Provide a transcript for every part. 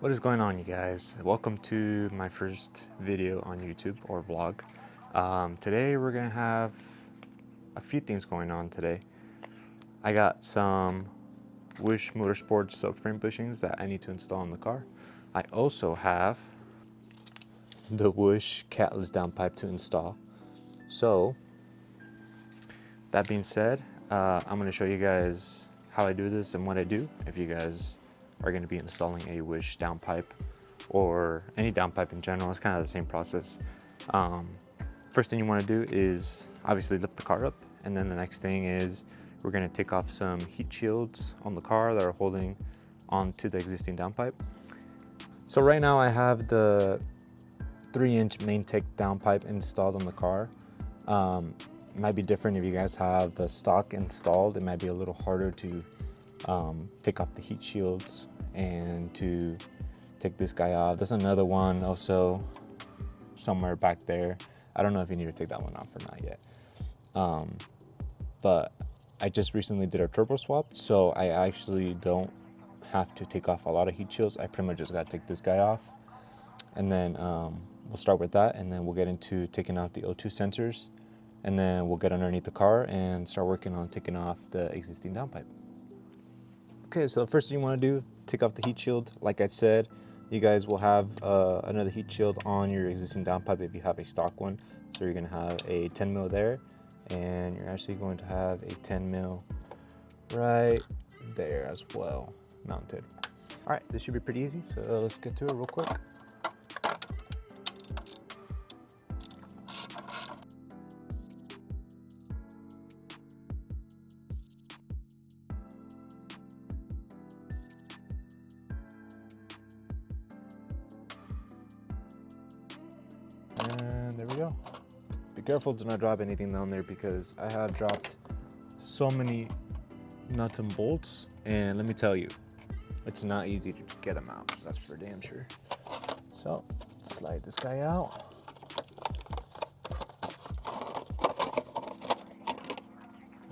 What is going on, you guys? Welcome to my first video on YouTube or vlog. Today we're gonna have a few things going on today. I got some Whoosh Motorsports subframe bushings that I need to install in the car. I also have the Whoosh catless downpipe to install. So that being said, I'm gonna show you guys how I do this and what I do if you guys are gonna be installing a Whoosh downpipe or any downpipe in general. It's kind of the same process. First thing you want to do is obviously lift the car up, and then the next thing is we're going to take off some heat shields on the car that are holding onto the existing downpipe. So right now I have the 3-inch main tech downpipe installed on the car. It might be different if you guys have the stock installed. It might be a little harder to take off the heat shields and to take this guy off. There's another one also somewhere back there. I don't know if you need to take that one off or not yet. But I just recently did a turbo swap, so I actually don't have to take off a lot of heat shields. I pretty much just got to take this guy off. And then we'll start with that, and then we'll get into taking off the O2 sensors, and then we'll get underneath the car and start working on taking off the existing downpipe. Okay, so the first thing you want to do, take off the heat shield. Like I said, you guys will have another heat shield on your existing downpipe if you have a stock one. So you're going to have a 10 mil there, and you're actually going to have a 10 mil right there as well, mounted. All right, this should be pretty easy, so let's get to it real quick. And there we go. Be careful to not drop anything down there, because I have dropped so many nuts and bolts, and let me tell you, it's not easy to get them out. That's for damn sure. So slide this guy out.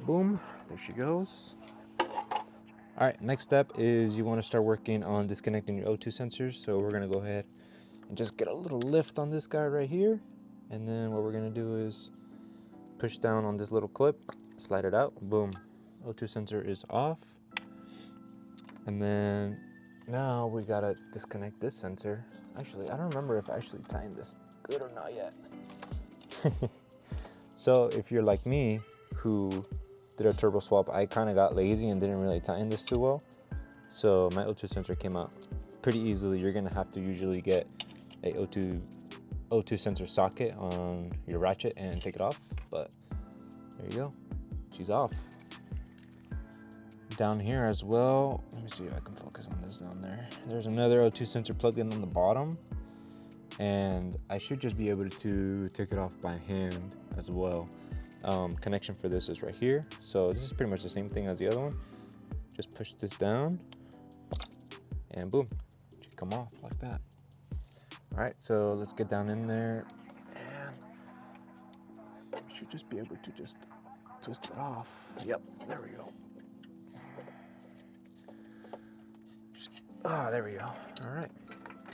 Boom, there she goes. All right, next step is you want to start working on disconnecting your O2 sensors. So we're gonna go ahead and just get a little lift on this guy right here. And then what we're gonna do is push down on this little clip, slide it out, boom. O2 sensor is off. And then now we gotta disconnect this sensor. Actually, I don't remember if I actually timed this good or not yet. So if you're like me, who did a turbo swap, I kind of got lazy and didn't really time this too well. So my O2 sensor came out pretty easily. You're gonna have to usually get a O2 sensor socket on your ratchet and take it off, but there you go, she's off. Down here as well, let me see if I can focus on this down there. There's another O2 sensor plugged in on the bottom, and I should just be able to take it off by hand as well. Connection for this is right here, so this is pretty much the same thing as the other one. Just push this down and boom, it should come off like that. All right, so let's get down in there, and we should just be able to just twist it off. Yep, there we go. There we go. All right.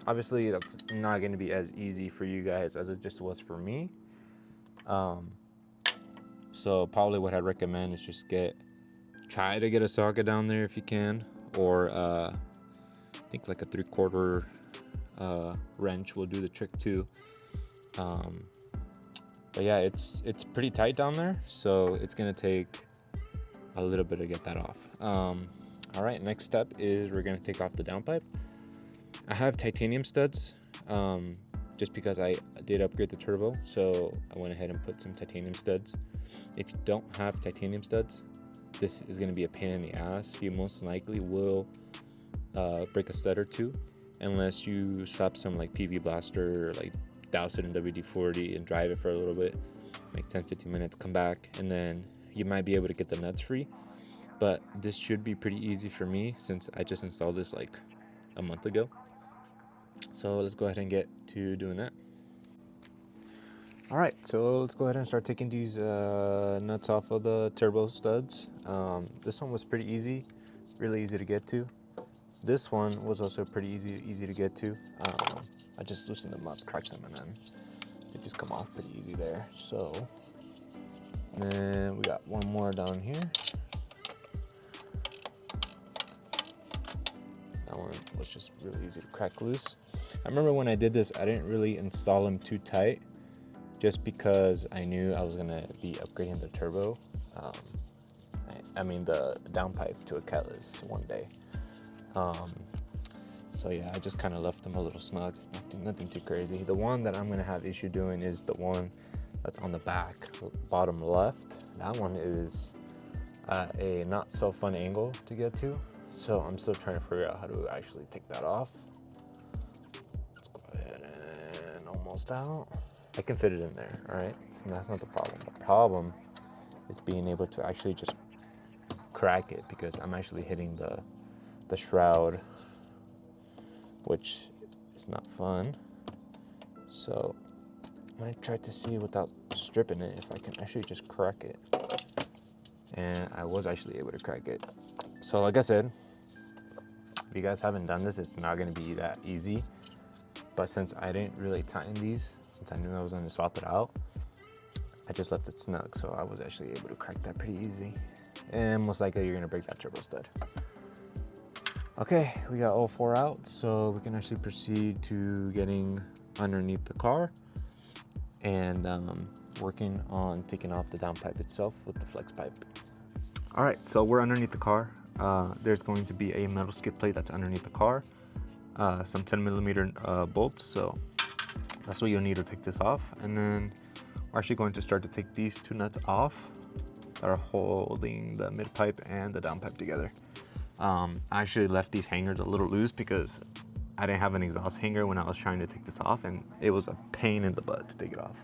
Obviously, that's not going to be as easy for you guys as it just was for me. So probably what I'd recommend is just try to get a socket down there if you can, or I think like a 3/4 wrench will do the trick too. But yeah, it's pretty tight down there, so it's gonna take a little bit to get that off. All right, next step is we're gonna take off the downpipe. I have titanium studs, just because I did upgrade the turbo, so I went ahead and put some titanium studs. If you don't have titanium studs, this is gonna be a pain in the ass. You most likely will break a stud or two, unless you slap some like PV Blaster, or like douse it in WD-40 and drive it for a little bit, like 10-15 minutes, come back, and then you might be able to get the nuts free. But this should be pretty easy for me since I just installed this like a month ago. So let's go ahead and get to doing that. All right, so let's go ahead and start taking these nuts off of the turbo studs. This one was pretty easy, really easy to get to. This one was also pretty easy to get to. I just loosened them up, cracked them, and then they just come off pretty easy there. So then we got one more down here. That one was just really easy to crack loose. I remember when I did this, I didn't really install them too tight, just because I knew I was gonna be upgrading the turbo. I mean the downpipe to a catless one day. So yeah, I just kind of left them a little snug, nothing too crazy. The one that I'm gonna have issue doing is the one that's on the back, bottom left. That one is a not so fun angle to get to. So I'm still trying to figure out how to actually take that off. Let's go ahead and almost out. I can fit it in there, all right? That's not the problem. The problem is being able to actually just crack it, because I'm actually hitting the shroud, which is not fun. So I'm gonna try to see without stripping it if I can actually just crack it. And I was actually able to crack it. So like I said, if you guys haven't done this, it's not gonna be that easy. But since I didn't really tighten these, since I knew I was gonna swap it out, I just left it snug. So I was actually able to crack that pretty easy. And most likely you're gonna break that turbo stud. Okay, we got all 4 out, so we can actually proceed to getting underneath the car and working on taking off the downpipe itself with the flex pipe. All right, so we're underneath the car. There's going to be a metal skid plate that's underneath the car, some 10mm bolts, so that's what you'll need to take this off. And then we're actually going to start to take these 2 nuts off that are holding the mid pipe and the downpipe together. I actually left these hangers a little loose because I didn't have an exhaust hanger when I was trying to take this off, and it was a pain in the butt to take it off.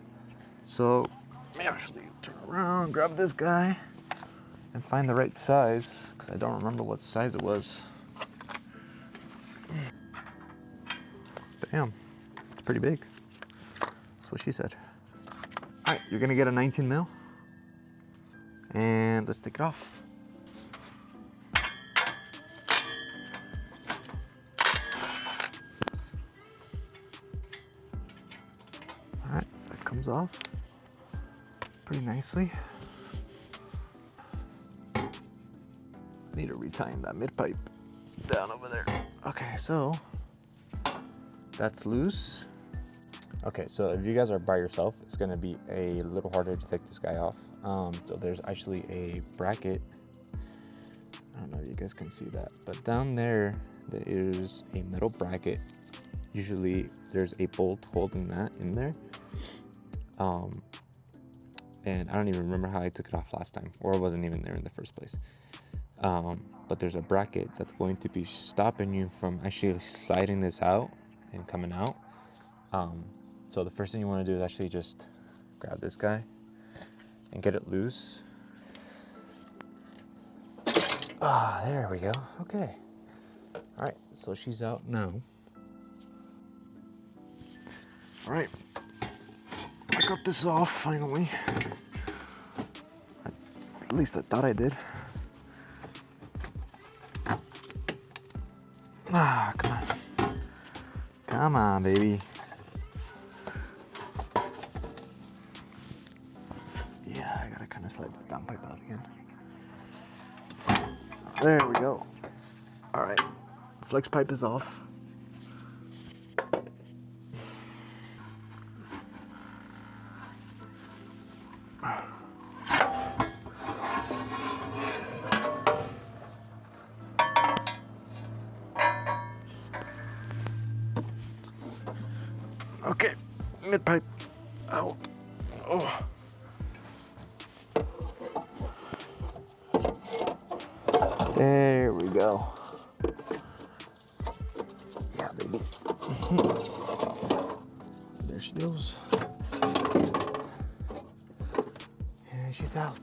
So let me actually turn around, grab this guy, and find the right size, because I don't remember what size it was. Damn, it's pretty big. That's what she said. All right, you're gonna get a 19 mil, and let's take it off. All right, that comes off pretty nicely. Need to retie that mid pipe down over there. Okay, so that's loose. Okay, so if you guys are by yourself, it's gonna be a little harder to take this guy off. So there's actually a bracket. I don't know if you guys can see that, but down there, there is a metal bracket. Usually there's a bolt holding that in there. And I don't even remember how I took it off last time, or it wasn't even there in the first place. But there's a bracket that's going to be stopping you from actually sliding this out and coming out. So the first thing you want to do is actually just grab this guy and get it loose. Ah, there we go. Okay. All right, so she's out now. All right, I got this off finally. At least I thought I did. Ah, come on. Come on, baby. Yeah, I gotta kind of slide this downpipe out again. There we go. All right, flex pipe is off. Okay, mid pipe out. Oh. There we go. Yeah, baby. There she goes. And she's out.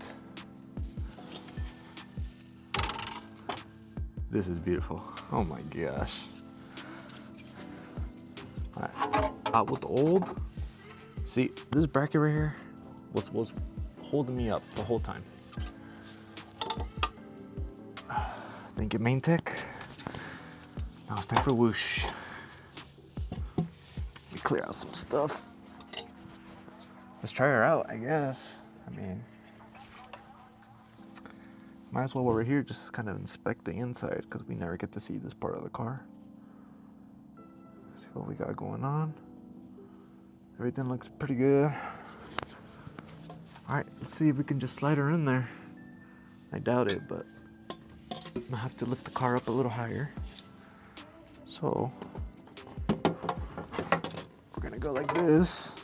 This is beautiful. Oh my gosh. All right. Out with the old. See, this bracket right here was holding me up the whole time. Thank you, Main Tech. Now it's time for Whoosh. Let me clear out some stuff. Let's try her out, I guess. I mean, might as well while we're here just kind of inspect the inside because we never get to see this part of the car. See what we got going on. Everything looks pretty good. All right, let's see if we can just slide her in there. I doubt it, but I'm gonna have to lift the car up a little higher. So we're gonna go like this.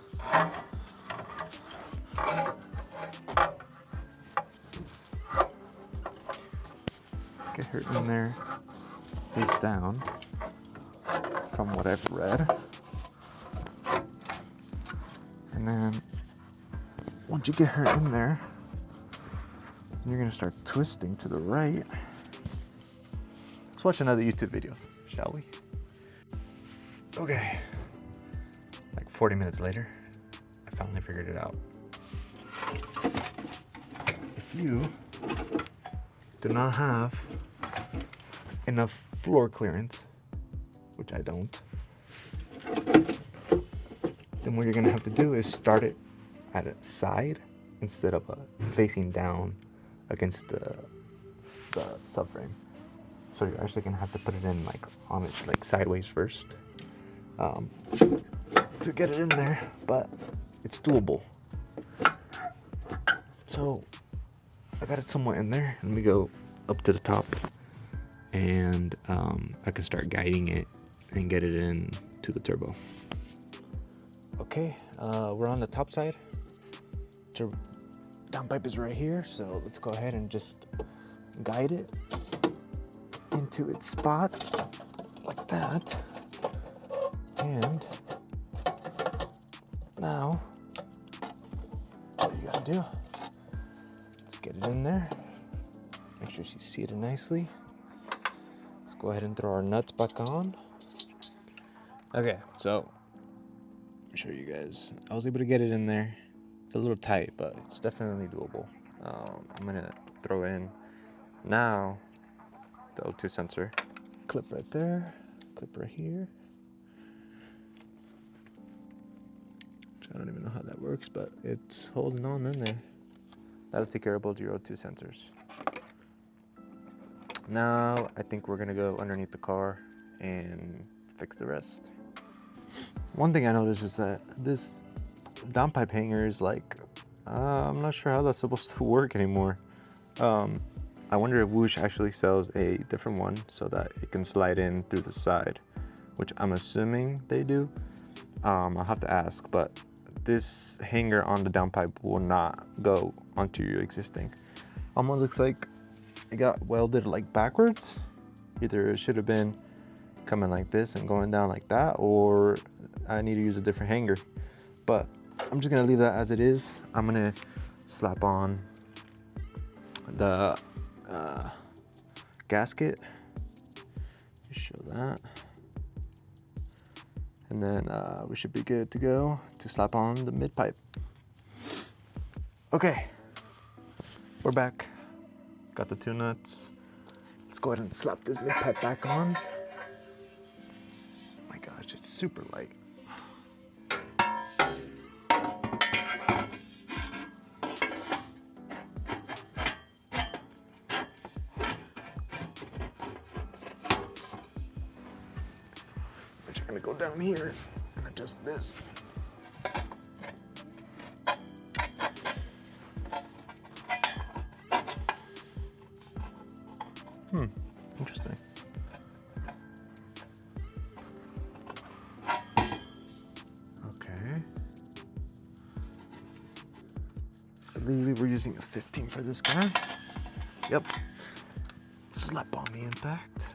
Get her in there, face down, from what I've read. And then once you get her in there, you're gonna start twisting to the right. Let's watch another YouTube video, shall we? Okay, like 40 minutes later, I finally figured it out. If you do not have enough floor clearance, which I don't, then what you're gonna have to do is start it at a side instead of facing down against the subframe. So you're actually gonna have to put it in like on it like sideways first to get it in there, but it's doable. So I got it somewhat in there. Let me go up to the top and I can start guiding it and get it in to the turbo. Okay, we're on the top side. Downpipe is right here, so let's go ahead and just guide it into its spot like that. And now all you gotta do is get it in there, make sure she's seated nicely. Let's go ahead and throw our nuts back on. Okay, so let me show you guys. I was able to get it in there. It's a little tight, but it's definitely doable. I'm gonna throw in now the O2 sensor. Clip right there, clip right here. I don't even know how that works, but it's holding on in there. That'll take care of both your O2 sensors. Now I think we're gonna go underneath the car and fix the rest. One thing I noticed is that this downpipe hanger is like, I'm not sure how that's supposed to work anymore. I wonder if Whoosh actually sells a different one so that it can slide in through the side, which I'm assuming they do. I'll have to ask, but this hanger on the downpipe will not go onto your existing. Almost looks like it got welded like backwards. Either it should have been coming like this and going down like that, or I need to use a different hanger. But I'm just gonna leave that as it is. I'm gonna slap on the gasket. Just show that. And then we should be good to go to slap on the mid pipe. Okay, we're back. Got the two nuts. Let's go ahead and slap this mid pipe back on. Oh my gosh, it's super light. I'm gonna go down here and adjust this. Interesting. Okay. I believe we were using a 15 for this guy. Yep. Slap on the impact.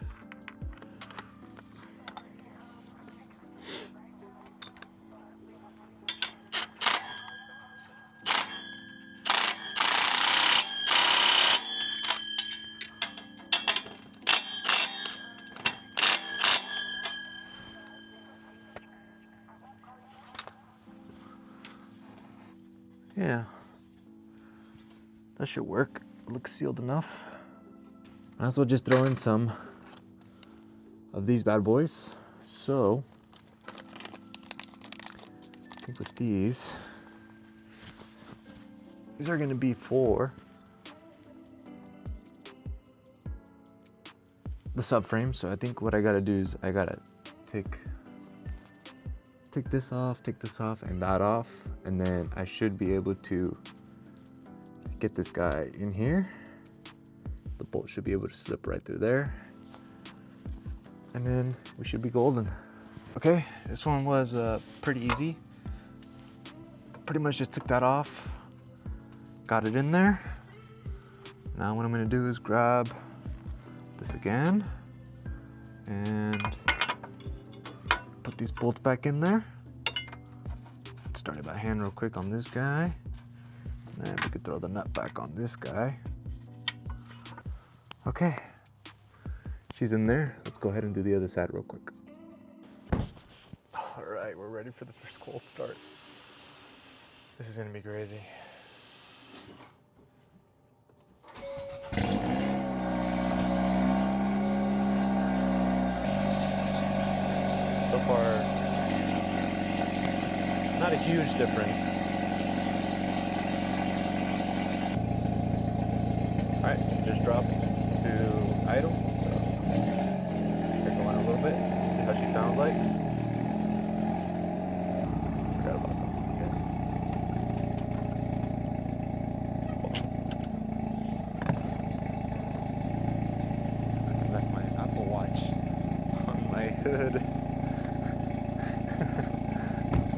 Yeah, that should work. It looks sealed enough. Might as well just throw in some of these bad boys. So I think with these are going to be for the subframe. So I think what I got to do is I got to take this off, and that off, and then I should be able to get this guy in here. The bolt should be able to slip right through there, and then we should be golden. Okay, this one was pretty easy. Pretty much just took that off, got it in there. Now what I'm gonna do is grab this again and put these bolts back in there. Let's start it by hand real quick on this guy. And then we could throw the nut back on this guy. Okay, she's in there. Let's go ahead and do the other side real quick. All right, we're ready for the first cold start. This is gonna be crazy. So far, not a huge difference. All right, she just dropped to idle. So let's take the line a little bit, see how she sounds like. Forgot about something, I guess. I left my Apple Watch on my hood.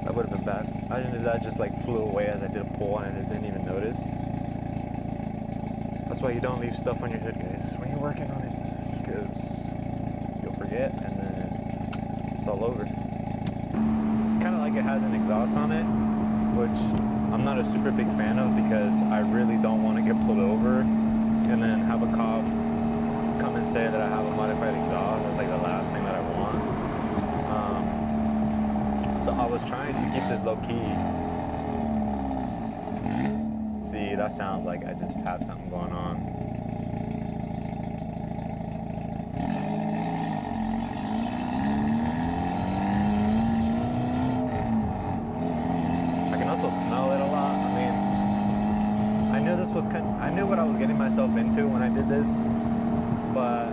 That would have been bad. Imagine if that just like flew away as I did a pull and I didn't even notice. That's why you don't leave stuff on your hood, guys, when you're working on it, because you'll forget and then it's all over. Kind of like it has an exhaust on it, which I'm not a super big fan of because I really don't want to get pulled over and then have a cop come and say that I have a modified exhaust. That's like the last thing that I want. So I was trying to keep this low key. See, that sounds like I just have something going on. I can also smell it a lot. I mean, I knew this was I knew what I was getting myself into when I did this, but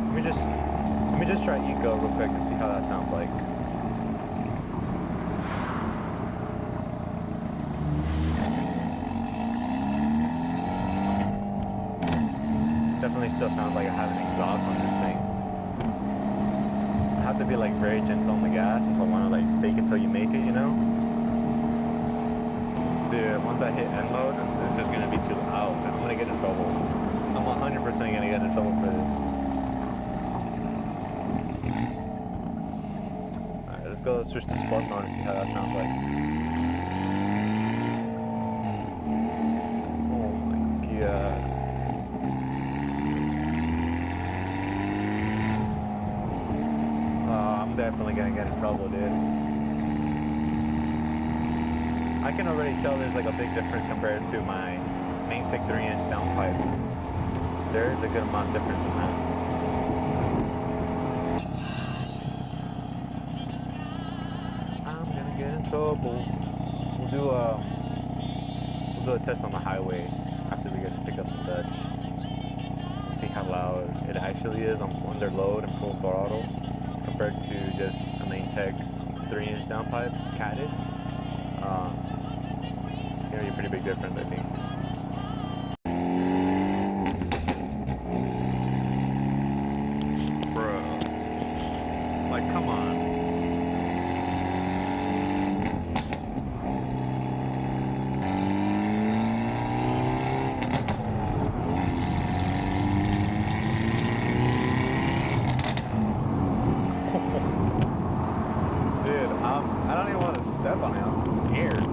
let me just try Eco real quick and see how that sounds like. Definitely still sounds like I have an exhaust on this thing. I have to be like very gentle on the gas if I want to like fake it till you make it, you know? Dude, once I hit end mode, this is gonna be too loud. I'm gonna get in trouble. I'm 100% gonna get in trouble for this. Alright, let's go switch to spark mode and see how that sounds like. Oh my god. I'm definitely gonna get in trouble, dude. I can already tell there's like a big difference compared to my main tech 3-inch downpipe. There is a good amount of difference in that. I'm gonna get in trouble. We'll do a test on the highway after we get to pick up some Dutch. See how loud it actually is under load and full throttle compared to just a main tech 3-inch downpipe catted. It's gonna be a pretty big difference, I think. Bro, like, come on. Dude, I don't even want to step on it. I'm scared.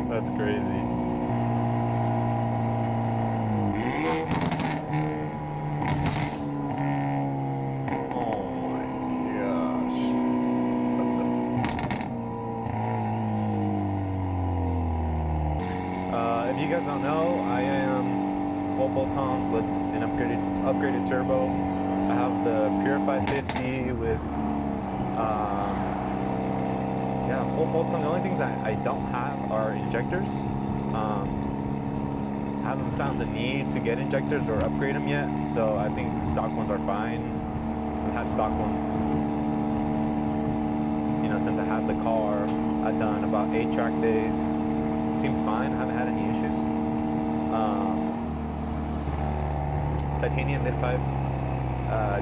That's crazy. guys don't know, I am full bolt-ons with an upgraded turbo. I have the Pure 550 with yeah, full bolt-on. The only things I don't have are injectors. Haven't found the need to get injectors or upgrade them yet, so I think stock ones are fine. I've had stock ones, you know, since I have the car. I've done about 8 track days. Seems fine. I haven't had any issues. Titanium mid-pipe,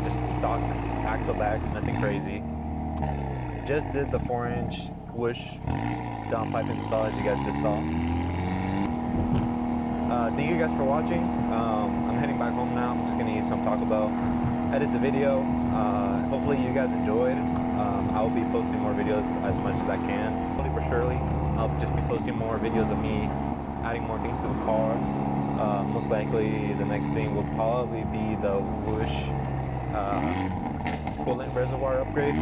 just stock axle back, nothing crazy. Just did the 4-inch Whoosh Downpipe install, as you guys just saw. Thank you guys for watching. I'm heading back home now. I'm just gonna eat some Taco Bell, edit the video. Hopefully you guys enjoyed. I will be posting more videos as much as I can. Slowly but surely, I'll just be posting more videos of me adding more things to the car. Most likely the next thing will probably be the Whoosh coolant reservoir upgrade.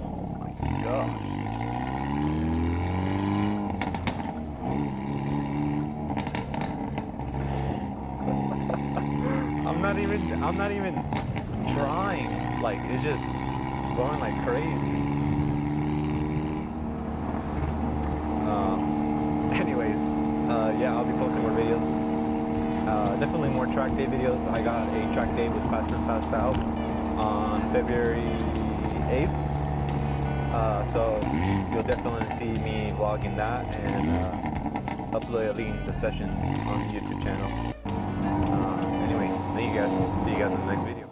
Oh my gosh. I'm not even trying. Like, it's just going like crazy. Anyways, yeah, I'll be posting more videos. Definitely more track day videos. I got a track day with Fast and Fast Out on February 8th. So you'll definitely see me vlogging that and uploading the sessions on the YouTube channel. Anyways, thank you guys. See you guys in the next video.